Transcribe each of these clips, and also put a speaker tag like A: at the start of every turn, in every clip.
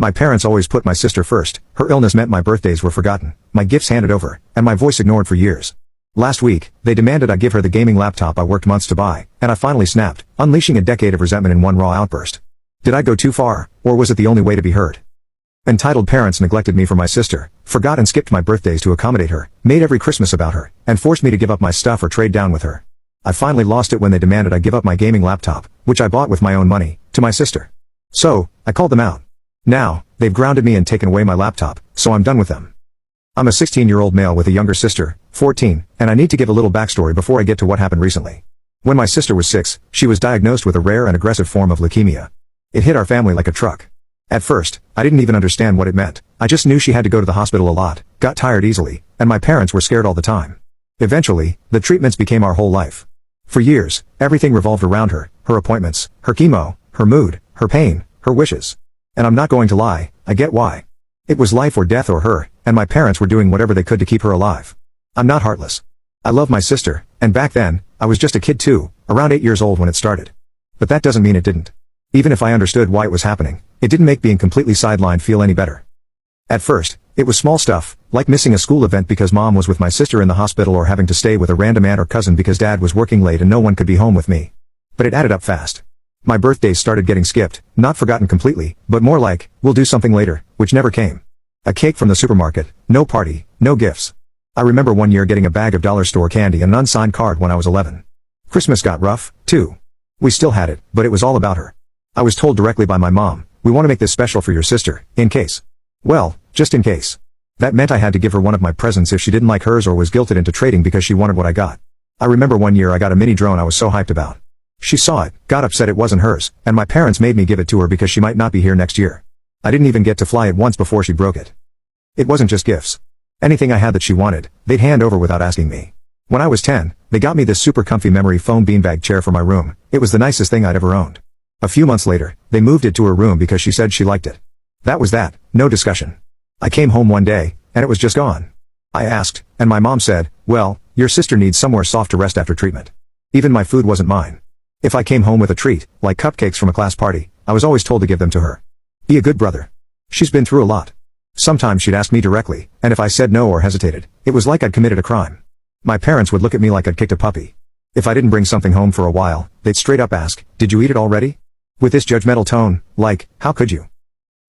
A: My parents always put my sister first. Her illness meant my birthdays were forgotten, my gifts handed over, and my voice ignored for years. Last week, they demanded I give her the gaming laptop I worked months to buy, and I finally snapped, unleashing a decade of resentment in one raw outburst. Did I go too far, or was it the only way to be heard? Entitled parents neglected me for my sister, forgot and skipped my birthdays to accommodate her, made every Christmas about her, and forced me to give up my stuff or trade down with her. I finally lost it when they demanded I give up my gaming laptop, which I bought with my own money, to my sister. So, I called them out. Now, they've grounded me and taken away my laptop, so I'm done with them. I'm a 16-year-old male with a younger sister, 14, and I need to give a little backstory before I get to what happened recently. When my sister was 6, she was diagnosed with a rare and aggressive form of leukemia. It hit our family like a truck. At first, I didn't even understand what it meant. I just knew she had to go to the hospital a lot, got tired easily, and my parents were scared all the time. Eventually, the treatments became our whole life. For years, everything revolved around her, her appointments, her chemo, her mood, her pain, her wishes. And I'm not going to lie, I get why. It was life or death or her, and my parents were doing whatever they could to keep her alive. I'm not heartless. I love my sister, and back then, I was just a kid too, around 8 years old when it started. But that doesn't mean it didn't. Even if I understood why it was happening, it didn't make being completely sidelined feel any better. At first, it was small stuff, like missing a school event because mom was with my sister in the hospital or having to stay with a random aunt or cousin because dad was working late and no one could be home with me. But it added up fast. My birthdays started getting skipped, not forgotten completely, but more like, we'll do something later, which never came. A cake from the supermarket, no party, no gifts. I remember one year getting a bag of dollar store candy and an unsigned card when I was 11. Christmas got rough, too. We still had it, but it was all about her. I was told directly by my mom, we want to make this special for your sister, in case. Well, just in case. That meant I had to give her one of my presents if she didn't like hers or was guilted into trading because she wanted what I got. I remember one year I got a mini drone I was so hyped about. She saw it, got upset it wasn't hers, and my parents made me give it to her because she might not be here next year. I didn't even get to fly it once before she broke it. It wasn't just gifts. Anything I had that she wanted, they'd hand over without asking me. When I was 10, they got me this super comfy memory foam beanbag chair for my room. It was the nicest thing I'd ever owned. A few months later, they moved it to her room because she said she liked it. That was that, no discussion. I came home one day, and it was just gone. I asked, and my mom said, well, your sister needs somewhere soft to rest after treatment. Even my food wasn't mine. If I came home with a treat, like cupcakes from a class party, I was always told to give them to her. Be a good brother. She's been through a lot. Sometimes she'd ask me directly, and if I said no or hesitated, it was like I'd committed a crime. My parents would look at me like I'd kicked a puppy. If I didn't bring something home for a while, they'd straight up ask, did you eat it already? With this judgmental tone, like, how could you?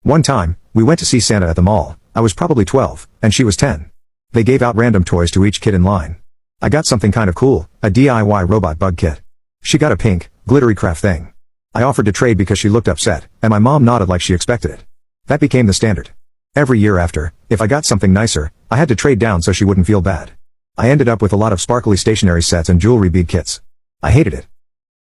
A: One time, we went to see Santa at the mall. I was probably 12, and she was 10. They gave out random toys to each kid in line. I got something kind of cool, a DIY robot bug kit. She got a pink, glittery craft thing. I offered to trade because she looked upset, and my mom nodded like she expected it. That became the standard. Every year after, if I got something nicer, I had to trade down so she wouldn't feel bad. I ended up with a lot of sparkly stationery sets and jewelry bead kits. I hated it.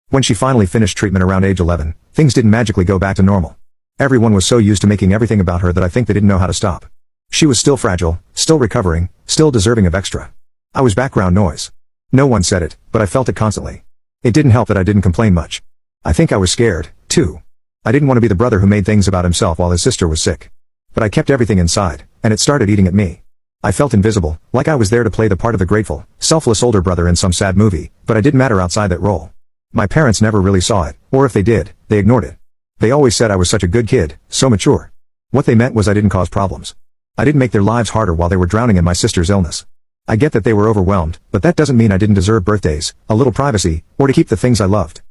A: When she finally finished treatment around age 11, things didn't magically go back to normal. Everyone was so used to making everything about her that I think they didn't know how to stop. She was still fragile, still recovering, still deserving of extra. I was background noise. No one said it, but I felt it constantly. It didn't help that I didn't complain much. I think I was scared, too. I didn't want to be the brother who made things about himself while his sister was sick. But I kept everything inside, and it started eating at me. I felt invisible, like I was there to play the part of the grateful, selfless older brother in some sad movie, but I didn't matter outside that role. My parents never really saw it, or if they did, they ignored it. They always said I was such a good kid, so mature. What they meant was I didn't cause problems. I didn't make their lives harder while they were drowning in my sister's illness. I get that they were overwhelmed, but that doesn't mean I didn't deserve birthdays, a little privacy, or to keep the things I loved.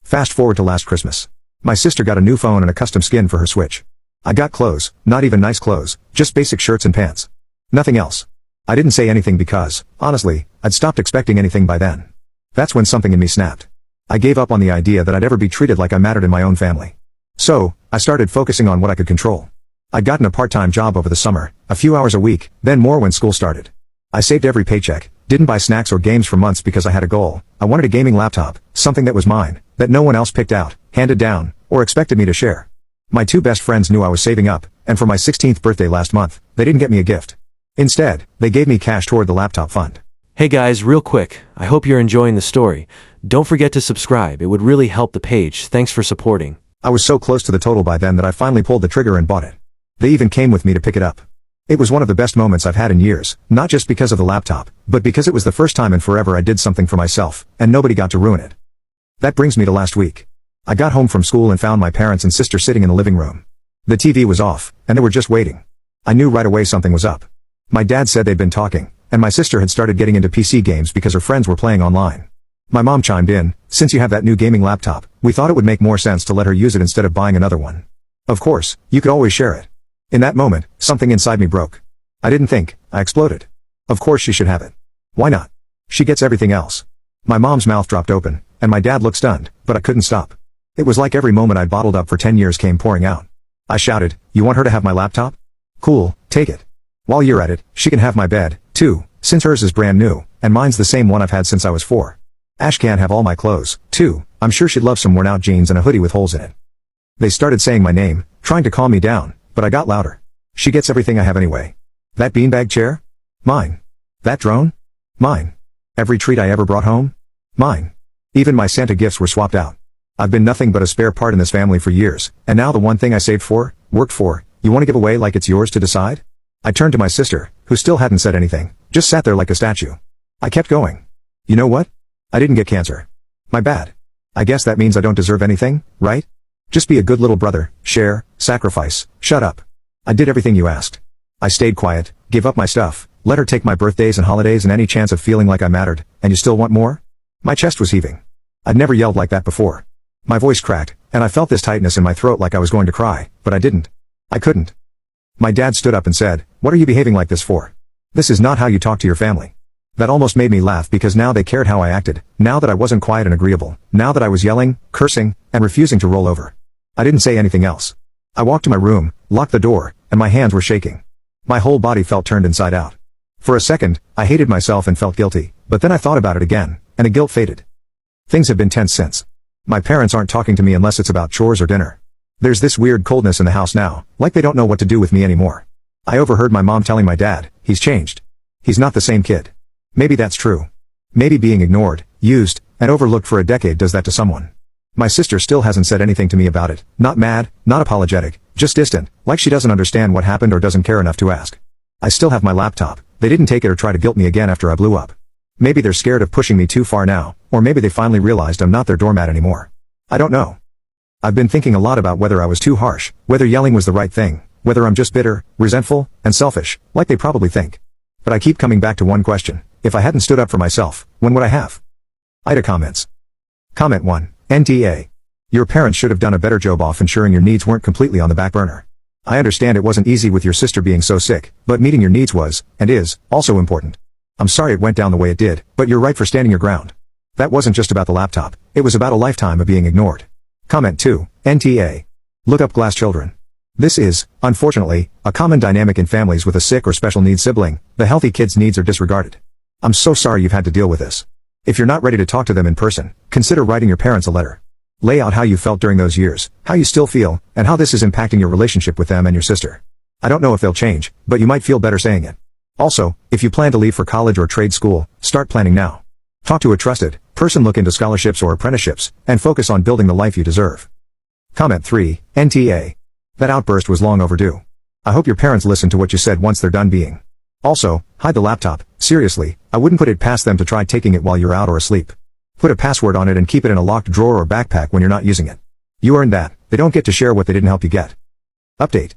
A: Fast forward to last Christmas. My sister got a new phone and a custom skin for her Switch. I got clothes, not even nice clothes, just basic shirts and pants. Nothing else. I didn't say anything because, honestly, I'd stopped expecting anything by then. That's when something in me snapped. I gave up on the idea that I'd ever be treated like I mattered in my own family. So, I started focusing on what I could control. I'd gotten a part-time job over the summer, a few hours a week, then more when school started. I saved every paycheck, didn't buy snacks or games for months because I had a goal. I wanted a gaming laptop, something that was mine, that no one else picked out, handed down, or expected me to share. My two best friends knew I was saving up, and for my 16th birthday last month, they didn't get me a gift. Instead, they gave me cash toward the laptop fund.
B: Hey guys, real quick, I hope you're enjoying the story. Don't forget to subscribe, it would really help the page. Thanks for supporting.
A: I was so close to the total by then that I finally pulled the trigger and bought it. They even came with me to pick it up. It was one of the best moments I've had in years, not just because of the laptop, but because it was the first time in forever I did something for myself, and nobody got to ruin it. That brings me to last week. I got home from school and found my parents and sister sitting in the living room. The TV was off, and they were just waiting. I knew right away something was up. My dad said they'd been talking, and my sister had started getting into PC games because her friends were playing online. My mom chimed in, "Since you have that new gaming laptop, we thought it would make more sense to let her use it instead of buying another one. Of course, you could always share it." In that moment, something inside me broke. I didn't think, I exploded. Of course she should have it. Why not? She gets everything else. My mom's mouth dropped open, and my dad looked stunned, but I couldn't stop. It was like every moment I'd bottled up for 10 years came pouring out. I shouted, "You want her to have my laptop? Cool, take it. While you're at it, she can have my bed, too, since hers is brand new, and mine's the same one I've had since I was 4. Ash can have all my clothes, too. I'm sure she'd love some worn out jeans and a hoodie with holes in it." They started saying my name, trying to calm me down, but I got louder. "She gets everything I have anyway. That beanbag chair? Mine. That drone? Mine. Every treat I ever brought home? Mine. Even my Santa gifts were swapped out. I've been nothing but a spare part in this family for years, and now the one thing I saved for, worked for, you want to give away like it's yours to decide?" I turned to my sister, who still hadn't said anything, just sat there like a statue. I kept going. "You know what? I didn't get cancer. My bad. I guess that means I don't deserve anything, right? Just be a good little brother, share, sacrifice, shut up. I did everything you asked. I stayed quiet, gave up my stuff, let her take my birthdays and holidays and any chance of feeling like I mattered, and you still want more?" My chest was heaving. I'd never yelled like that before. My voice cracked, and I felt this tightness in my throat like I was going to cry, but I didn't. I couldn't. My dad stood up and said, "What are you behaving like this for? This is not how you talk to your family." That almost made me laugh because now they cared how I acted, now that I wasn't quiet and agreeable, now that I was yelling, cursing, and refusing to roll over. I didn't say anything else. I walked to my room, locked the door, and my hands were shaking. My whole body felt turned inside out. For a second, I hated myself and felt guilty, but then I thought about it again, and the guilt faded. Things have been tense since. My parents aren't talking to me unless it's about chores or dinner. There's this weird coldness in the house now, like they don't know what to do with me anymore. I overheard my mom telling my dad, "He's changed. He's not the same kid." Maybe that's true. Maybe being ignored, used, and overlooked for a decade does that to someone. My sister still hasn't said anything to me about it, not mad, not apologetic, just distant, like she doesn't understand what happened or doesn't care enough to ask. I still have my laptop. They didn't take it or try to guilt me again after I blew up. Maybe they're scared of pushing me too far now, or maybe they finally realized I'm not their doormat anymore. I don't know. I've been thinking a lot about whether I was too harsh, whether yelling was the right thing, whether I'm just bitter, resentful, and selfish, like they probably think. But I keep coming back to one question. If I hadn't stood up for myself, when would I have? Ida comments. Comment 1. NTA. Your parents should have done a better job off ensuring your needs weren't completely on the back burner. I understand it wasn't easy with your sister being so sick, but meeting your needs was, and is, also important. I'm sorry it went down the way it did, but you're right for standing your ground. That wasn't just about the laptop, it was about a lifetime of being ignored. Comment 2. NTA. Look up glass children. This is, unfortunately, a common dynamic in families with a sick or special needs sibling. The healthy kid's needs are disregarded. I'm so sorry you've had to deal with this. If you're not ready to talk to them in person, consider writing your parents a letter. Lay out how you felt during those years, how you still feel, and how this is impacting your relationship with them and your sister. I don't know if they'll change, but you might feel better saying it. Also, if you plan to leave for college or trade school, start planning now. Talk to a trusted person, look into scholarships or apprenticeships, and focus on building the life you deserve. Comment 3. NTA. That outburst was long overdue. I hope your parents listen to what you said once they're done being. Also, hide the laptop. Seriously, I wouldn't put it past them to try taking it while you're out or asleep. Put a password on it and keep it in a locked drawer or backpack when you're not using it. You earned that. They don't get to share what they didn't help you get. Update.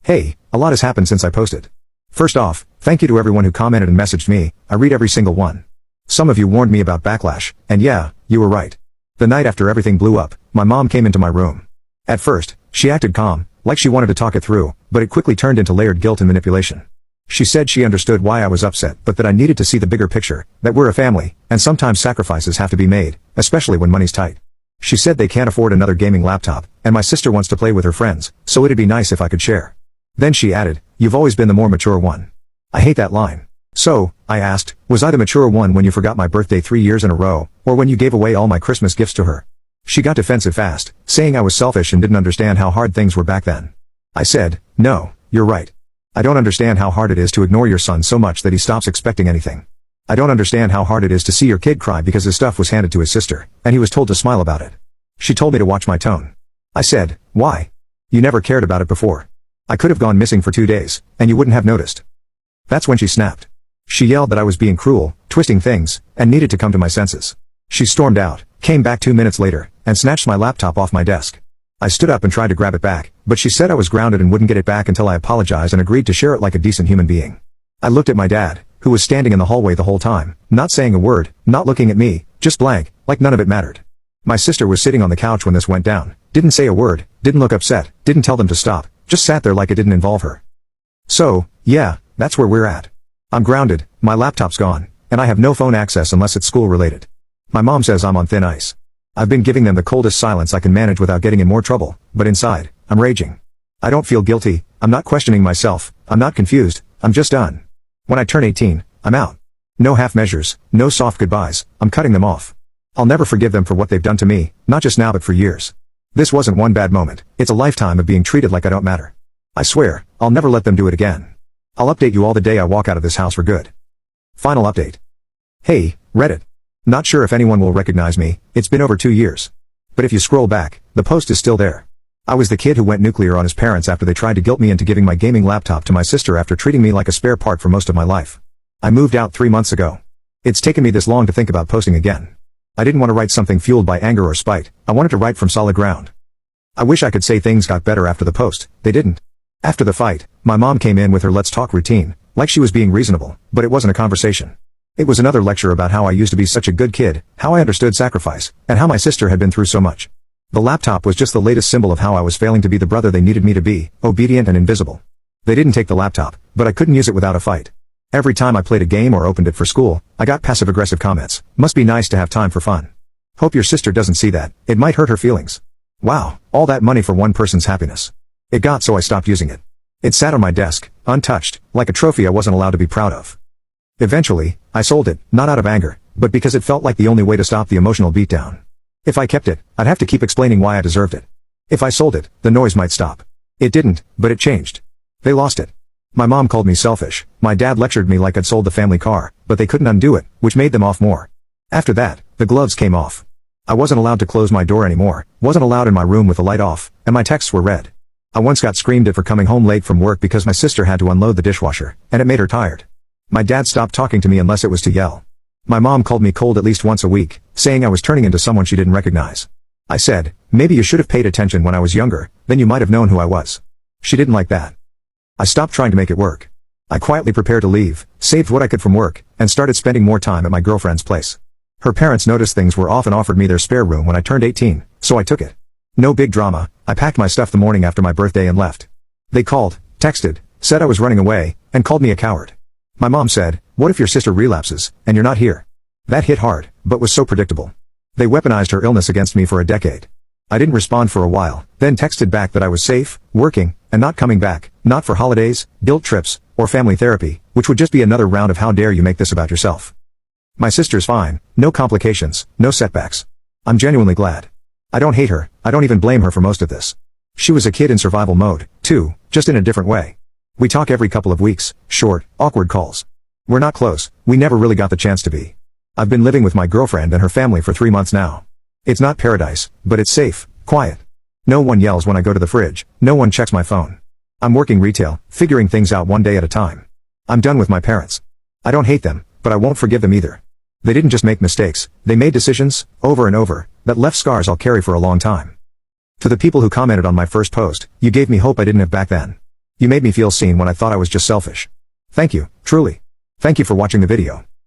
A: Hey, a lot has happened since I posted. First off, thank you to everyone who commented and messaged me. I read every single one. Some of you warned me about backlash, and yeah, you were right. The night after everything blew up, my mom came into my room. At first, she acted calm, like she wanted to talk it through, but it quickly turned into layered guilt and manipulation. She said she understood why I was upset, but that I needed to see the bigger picture, that we're a family, and sometimes sacrifices have to be made, especially when money's tight. She said they can't afford another gaming laptop, and my sister wants to play with her friends, so it'd be nice if I could share. Then she added, "You've always been the more mature one." I hate that line. So, I asked, was I the mature one when you forgot my birthday 3 years in a row, or when you gave away all my Christmas gifts to her? She got defensive fast, saying I was selfish and didn't understand how hard things were back then. I said, "No, you're right. I don't understand how hard it is to ignore your son so much that he stops expecting anything. I don't understand how hard it is to see your kid cry because his stuff was handed to his sister, and he was told to smile about it." She told me to watch my tone. I said, "Why? You never cared about it before. I could have gone missing for 2 days, and you wouldn't have noticed." That's when she snapped. She yelled that I was being cruel, twisting things, and needed to come to my senses. She stormed out, came back 2 minutes later, and snatched my laptop off my desk. I stood up and tried to grab it back, but she said I was grounded and wouldn't get it back until I apologized and agreed to share it like a decent human being. I looked at my dad, who was standing in the hallway the whole time, not saying a word, not looking at me, just blank, like none of it mattered. My sister was sitting on the couch when this went down, didn't say a word, didn't look upset, didn't tell them to stop, just sat there like it didn't involve her. So, yeah, that's where we're at. I'm grounded, my laptop's gone, and I have no phone access unless it's school related. My mom says I'm on thin ice. I've been giving them the coldest silence I can manage without getting in more trouble, but inside, I'm raging. I don't feel guilty, I'm not questioning myself, I'm not confused, I'm just done. When I turn 18, I'm out. No half measures, no soft goodbyes, I'm cutting them off. I'll never forgive them for what they've done to me, not just now but for years. This wasn't one bad moment, it's a lifetime of being treated like I don't matter. I swear, I'll never let them do it again. I'll update you all the day I walk out of this house for good. Final update. Hey, Reddit. Not sure if anyone will recognize me, it's been over 2 years. But if you scroll back, the post is still there. I was the kid who went nuclear on his parents after they tried to guilt me into giving my gaming laptop to my sister after treating me like a spare part for most of my life. I moved out 3 months ago. It's taken me this long to think about posting again. I didn't want to write something fueled by anger or spite, I wanted to write from solid ground. I wish I could say things got better after the post, they didn't. After the fight, my mom came in with her let's talk routine, like she was being reasonable, but it wasn't a conversation. It was another lecture about how I used to be such a good kid, how I understood sacrifice, and how my sister had been through so much. The laptop was just the latest symbol of how I was failing to be the brother they needed me to be, obedient and invisible. They didn't take the laptop, but I couldn't use it without a fight. Every time I played a game or opened it for school, I got passive-aggressive comments. Must be nice to have time for fun. Hope your sister doesn't see that, it might hurt her feelings. Wow, all that money for one person's happiness. It got so I stopped using it. It sat on my desk, untouched, like a trophy I wasn't allowed to be proud of. Eventually, I sold it, not out of anger, but because it felt like the only way to stop the emotional beatdown. If I kept it, I'd have to keep explaining why I deserved it. If I sold it, the noise might stop. It didn't, but it changed. They lost it. My mom called me selfish, my dad lectured me like I'd sold the family car, but they couldn't undo it, which made them off more. After that, the gloves came off. I wasn't allowed to close my door anymore, wasn't allowed in my room with the light off, and my texts were read. I once got screamed at for coming home late from work because my sister had to unload the dishwasher, and it made her tired. My dad stopped talking to me unless it was to yell. My mom called me cold at least once a week, saying I was turning into someone she didn't recognize. I said, maybe you should have paid attention when I was younger, then you might have known who I was. She didn't like that. I stopped trying to make it work. I quietly prepared to leave, saved what I could from work, and started spending more time at my girlfriend's place. Her parents noticed things were off and offered me their spare room when I turned 18, so I took it. No big drama, I packed my stuff the morning after my birthday and left. They called, texted, said I was running away, and called me a coward. My mom said, what if your sister relapses, and you're not here? That hit hard, but was so predictable. They weaponized her illness against me for a decade. I didn't respond for a while, then texted back that I was safe, working, and not coming back, not for holidays, guilt trips, or family therapy, which would just be another round of how dare you make this about yourself. My sister's fine, no complications, no setbacks. I'm genuinely glad. I don't hate her, I don't even blame her for most of this. She was a kid in survival mode, too, just in a different way. We talk every couple of weeks, short, awkward calls. We're not close, we never really got the chance to be. I've been living with my girlfriend and her family for 3 months now. It's not paradise, but it's safe, quiet. No one yells when I go to the fridge, no one checks my phone. I'm working retail, figuring things out one day at a time. I'm done with my parents. I don't hate them, but I won't forgive them either. They didn't just make mistakes, they made decisions, over and over, that left scars I'll carry for a long time. To the people who commented on my first post, you gave me hope I didn't have back then. You made me feel seen when I thought I was just selfish. Thank you, truly. Thank you for watching the video.